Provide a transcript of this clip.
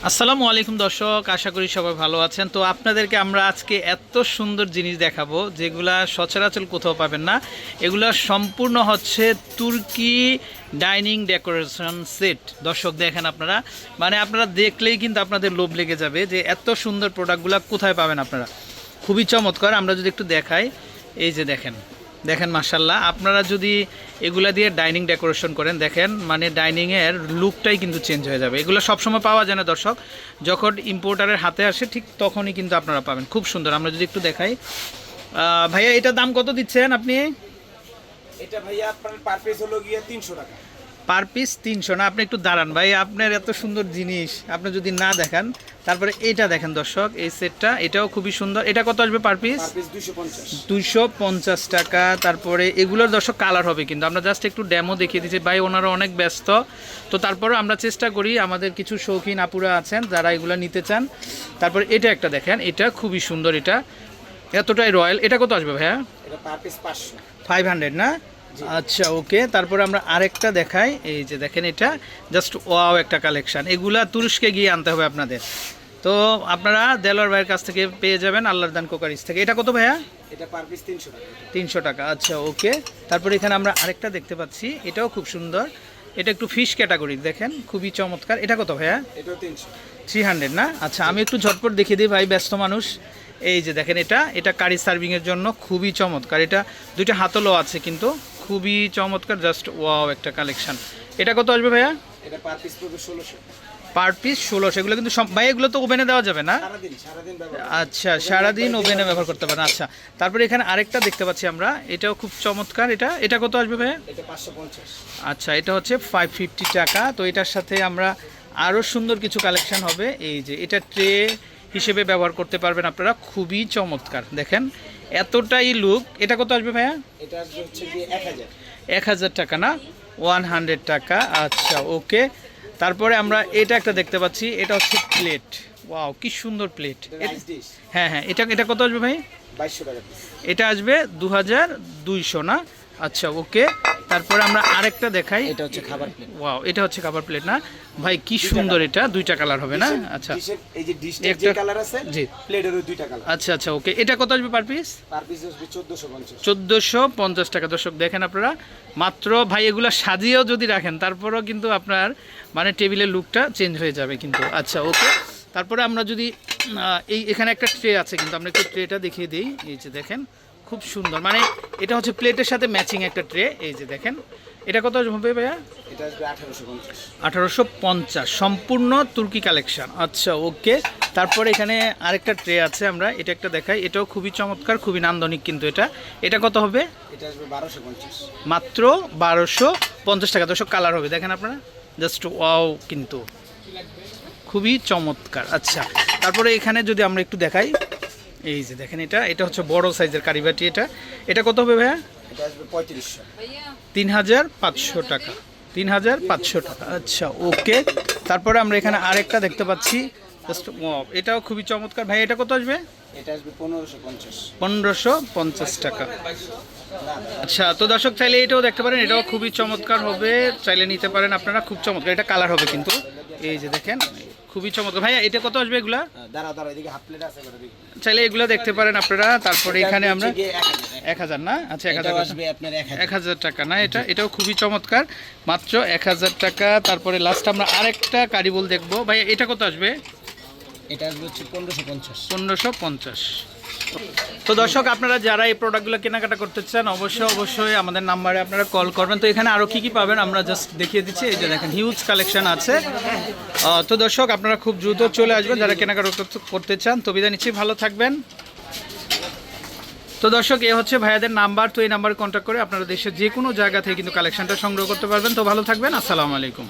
আসসালামু আলাইকুম দর্শক, আশা করি সবাই ভালো আছেন। তো আপনাদেরকে আমরা আজকে এত সুন্দর জিনিস দেখাবো যেগুলা সচরাচর কোথাও পাবেন না। এগুলা সম্পূর্ণ হচ্ছে তুর্কি ডাইনিং ডেকোরেশন সেট। দর্শক দেখেন আপনারা, মানে আপনারা দেখলেই কিন্তু আপনাদের লোভ লেগে যাবে যে এত সুন্দর প্রোডাক্টগুলো কোথায় পাবেন আপনারা। খুবই চমৎকার। আমরা যদি একটু দেখাই, এই যে দেখেন দেখেন মাশাল্লাহ, আপনারা যদি এগুলা দিয়ে ডাইনিং ডেকোরেশন করেন, দেখেন মানে ডাইনিংয়ের লুকটাই কিন্তু চেঞ্জ হয়ে যাবে। এগুলো সবসময় পাওয়া যায় না দর্শক, যখন ইম্পোর্টারের হাতে আসে ঠিক তখনই কিন্তু আপনারা পাবেন। খুব সুন্দর। আমরা যদি একটু দেখাই, ভাইয়া এটার দাম কত দিচ্ছেন আপনি? এটা ভাইয়া আপনার পার পিস হলো গিয়ে 300 টাকা। পার পিস 300 না? আপনি একটু দাঁড়ান ভাই, আপনার এত সুন্দর জিনিস আপনি যদি না দেখান। তারপরে এইটা দেখেন দর্শক, এই সেটটা, এটাও খুবই সুন্দর। এটা কত আসবে পার পিস? Per piece 250। 250 টাকা। তারপরে এগুলোর দর্শক কালার হবে, কিন্তু আমরা জাস্ট একটু ডেমো দেখিয়ে দিচ্ছি। ভাই ওনারা অনেক ব্যস্ত, তো তারপরে আমরা চেষ্টা করি, আমাদের কিছু শৌখিন আপুরা আছেন যারা এগুলো নিতে চান। তারপরে এটা একটা দেখেন, এটা খুবই সুন্দর, এটা এতটাই রয়্যাল। এটা কত আসবে ভাইয়া? এটা পার পিস 500। 500 না? আচ্ছা ওকে। তারপরে আমরা আরেকটা দেখাই, এই যে দেখেন, এটা জাস্ট ওয়াও একটা কালেকশন। এগুলা তুরস্কে গিয়ে আনতে হবে আপনাদের, তো আপনারা দেলোয়ার ভাইয়ের কাছ থেকে পেয়ে যাবেন, আল্লাহর দান কোকারিজ থেকে। এটা কত ভাইয়া? এটা পার পিস 300 টাকা। 300 টাকা। আচ্ছা ওকে। তারপরে এখানে আমরা আরেকটা দেখতে পাচ্ছি, এটাও খুব সুন্দর। এটা একটু ফিশ ক্যাটাগরি, দেখেন খুবই চমৎকার। এটা কত ভাইয়া? এটাও 300। 300 না? আচ্ছা আমি একটু ঝটপট দেখিয়ে দিই ভাই, ব্যস্ত মানুষ। এই যে দেখেন, এটা কারি সার্ভিংয়ের জন্য খুবই চমৎকার। এটা দুইটা হাতলও আছে, কিন্তু খুবই চমৎকার, জাস্ট ওয়াও একটা কালেকশন। এটা কত আসবে ভাইয়া? এটা পার পিস পড়বে 1600। Per piece 1600। এগুলো কিন্তু সব ভাই, এগুলো তো ওভেনে দেওয়া যাবে না? সারাদিন ব্যবহার। আচ্ছা, সারাদিন ওভেনে ব্যবহার করতে পারেন। আচ্ছা, তারপরে এখানে আরেকটা দেখতে পাচ্ছি আমরা, এটাও খুব চমৎকার। এটা কত আসবে ভাইয়া? এটা 550। আচ্ছা, এটা হচ্ছে 550 টাকা। তো এটার সাথে আমরা আরও সুন্দর কিছু কালেকশন হবে। এই যে এটা ট্রে হিসেবে ব্যবহার করতে পারবেন আপনারা, খুবই চমৎকার। দেখেন এতটাই লুক। এটা কত আসবে ভাইয়া? এটা হচ্ছে কি 1000। 1000 টাকা না? 100 টাকা। আচ্ছা ওকে। তারপরে আমরা এটা একটা দেখতে পাচ্ছি, এটা হচ্ছে প্লেট। ওয়াও কি সুন্দর প্লেট। Rice dish. হ্যাঁ হ্যাঁ, এটা কত আসবে ভাই? 2200 টাকা পিস। এটা আসবে 2200 না? আচ্ছা ওকে। তারপরে আমরা আরেকটা দেখাই, এটা হচ্ছে খাবার প্লেট। ওয়াও, এটা হচ্ছে খাবার প্লেট না ভাই? কি সুন্দর। এটা দুইটা কালার হবে না? আচ্ছা এই যে ডিশটার যে কালার আছে, জি, প্লেটেরও দুইটা কালার। আচ্ছা আচ্ছা ওকে। এটা কত আসবে পার পিস? পার পিস আসবে 1450। 1450 টাকা। দর্শক দেখেন আপনারা, মাত্র ভাই এগুলো সাজিয়েও যদি রাখেন তারপরেও কিন্তু আপনার মানে টেবিলের লুকটা চেঞ্জ হয়ে যাবে কিন্তু। আচ্ছা ওকে। তারপরে আমরা যদি এখানে একটা ট্রে আছে, কিন্তু আমরা একটু ট্রেটা দেখিয়ে দিই। এই যে দেখেন খুব সুন্দর, মানে এটা হচ্ছে প্লেটের সাথে ম্যাচিং একটা ট্রে। এই যে দেখেন, এটা কত হবে ভাইয়া? এটা আসবে 1850। 1850, সম্পূর্ণ তুর্কি কালেকশন। আচ্ছা ওকে। তারপরে এখানে আরেকটা ট্রে আছে, আমরা এটা একটা দেখাই। এটাও খুবই চমৎকার, খুবই নান্দনিক কিন্তু। এটা কত হবে? এটা আসবে 1250। মাত্র 1250 টাকা। দর্শক কালার হবে, দেখেন আপনারা, জাস্ট ওয়াও কিন্তু খুবই চমৎকার। আচ্ছা, তারপরে এখানে যদি আমরা একটু দেখাই, এই যে দেখেন, এটা হচ্ছে বড় সাইজের কারিবাটি। এটা কত হবে ভাইয়া? এটা আসবে 3500। 3500 টাকা। 3500 টাকা। আচ্ছা ওকে। তারপরে আমরা এখানে আরেকটা দেখতে পাচ্ছি, জাস্ট ওয়াও, এটাও খুবই চমৎকার। ভাই এটা কত আসবে? এটা আসবে 1550। 1550 টাকা। আচ্ছা, তো দর্শক চাইলে এটাও দেখতে পারেন, এটাও খুবই চমৎকার হবে, চাইলে নিতে পারেন আপনারা, খুব চমৎকার। এটা কালার হবে কিন্তু। এই যে দেখেন খুবই চমৎকার। ভাইয়া এটা কত আসবে এগুলা? দাঁড়া এদিকে হাফ প্লেট আছে ওটা দেখি। চাইলে এগুলো দেখতে পারেন আপনারা। তারপরে এখানে আমরা 1000 না? আচ্ছা 1000 আসবে আপনার 1000 টাকা না? এটাও খুবই চমৎকার, মাত্র 1000 টাকা। তারপরে লাস্ট আমরা আরেকটা কারিবল দেখবো। ভাইয়া এটা কত আসবে? এটা আসবে হচ্ছে 1550। 1550। তো দর্শক আপনারা যারা এই প্রোডাক্টগুলো কেনাকাটা করতে চান, অবশ্যই আমাদের নাম্বারে আপনারা কল করবেন। তো এখানে আরও কী পাবেন আমরা জাস্ট দেখিয়ে দিচ্ছি। এই যে দেখেন হিউজ কালেকশন আছে। তো দর্শক আপনারা খুব দ্রুত চলে আসবেন যারা কেনাকাটা করতে চান। তো বিদায় নিচ্ছি, ভালো থাকবেন। তো দর্শক এ হচ্ছে ভাইয়াদের নাম্বার। তো এই নাম্বারে কন্ট্যাক্ট করে আপনারা দেশের যে কোনো জায়গা থেকে কিন্তু কালেকশনটা সংগ্রহ করতে পারবেন। তো ভালো থাকবেন, আসসালামু আলাইকুম।